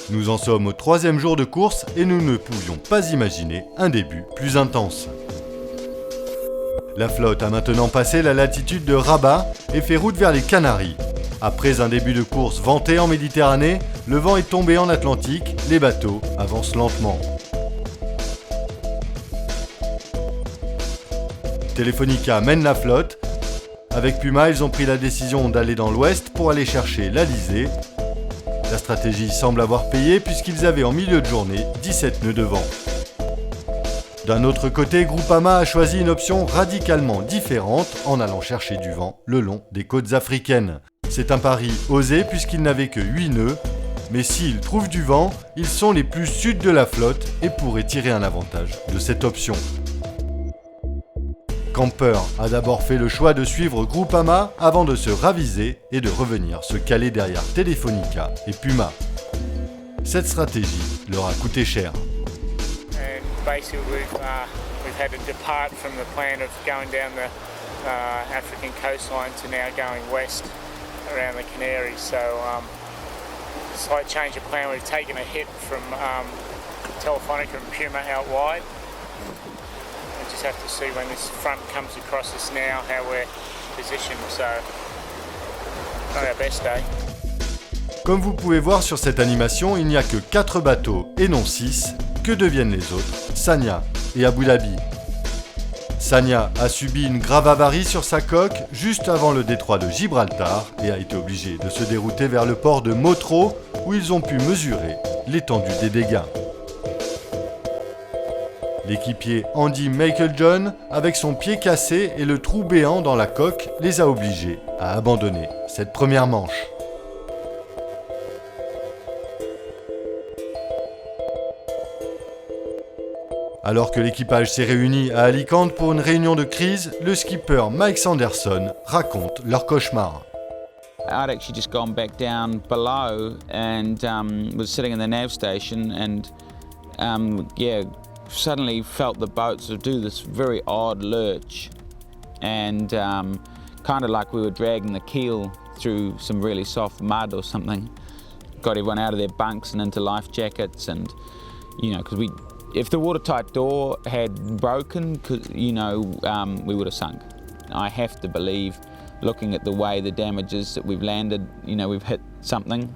Nous en sommes au 3e jour de course et nous ne pouvions pas imaginer un début plus intense. La flotte a maintenant passé la latitude de Rabat et fait route vers les Canaries. Après un début de course venté en Méditerranée, le vent est tombé en Atlantique, les bateaux avancent lentement. Telefonica mène la flotte. Avec Puma, ils ont pris la décision d'aller dans l'ouest pour aller chercher l'Alizé. La stratégie semble avoir payé puisqu'ils avaient en milieu de journée 17 nœuds de vent. D'un autre côté, Groupama a choisi une option radicalement différente en allant chercher du vent le long des côtes africaines. C'est un pari osé puisqu'ils n'avaient que 8 nœuds, mais s'ils trouvent du vent, ils sont les plus sud de la flotte et pourraient tirer un avantage de cette option. Camper a d'abord fait le choix de suivre Groupama avant de se raviser et de revenir se caler derrière Telefonica et Puma. Cette stratégie leur a coûté cher. Basically, we've had to depart from the plan of going down the African coastline to now going west around the Canaries. So, slight change of plan. We've taken a hit from Telefonica and Puma out wide. We just have to see when this front comes across us now how we're positioned. So, not our best day. Comme vous pouvez voir sur cette animation, il n'y a que 4 bateaux et non 6. Que deviennent les autres? Sanya et Abu Dhabi. Sanya a subi une grave avarie sur sa coque juste avant le détroit de Gibraltar et a été obligé de se dérouter vers le port de Motro où ils ont pu mesurer l'étendue des dégâts. L'équipier Andy Meiklejohn, avec son pied cassé et le trou béant dans la coque, les a obligés à abandonner cette première manche. Alors que l'équipage s'est réuni à Alicante pour une réunion de crise, le skipper Mike Sanderson raconte leur cauchemar. I'd actually just gone back down below and was sitting in the nav station and suddenly felt the boat sort of do this very odd lurch and kind of like we were dragging the keel through some really soft mud or something. Got everyone out of their bunks and into life jackets and, because if the watertight door had broken, we would have sunk. I have to believe, looking at the way the damage is that we've landed, we've hit something,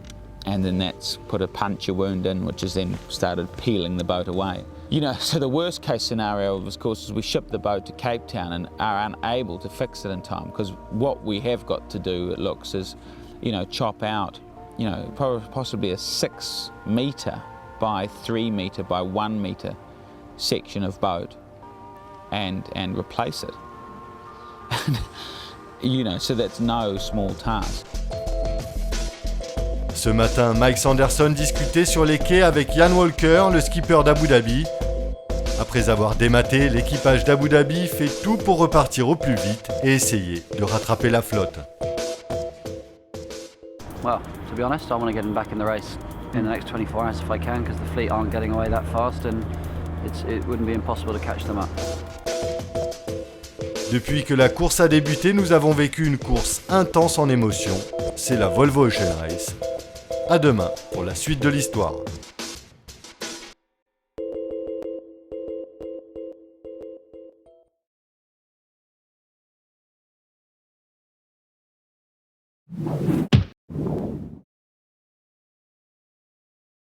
and then that's put a puncture wound in, which has then started peeling the boat away. So the worst case scenario, of course, is we ship the boat to Cape Town and are unable to fix it in time, because what we have got to do, it looks, is, chop out, possibly a 6 metre by 3 metre by 1 metre section of boat and replace it. So that's no small task. Ce matin, Mike Sanderson discutait sur les quais avec Ian Walker, le skipper d'Abu Dhabi. Après avoir dématé, l'équipage d'Abu Dhabi fait tout pour repartir au plus vite et essayer de rattraper la flotte. Well, to be honest, I want to get them back in the race in the next 24 hours if I can, because the fleet aren't getting away that fast and it wouldn't be impossible to catch them up. Depuis que la course a débuté, nous avons vécu une course intense en émotions. C'est la Volvo Ocean Race. À demain pour la suite de l'histoire.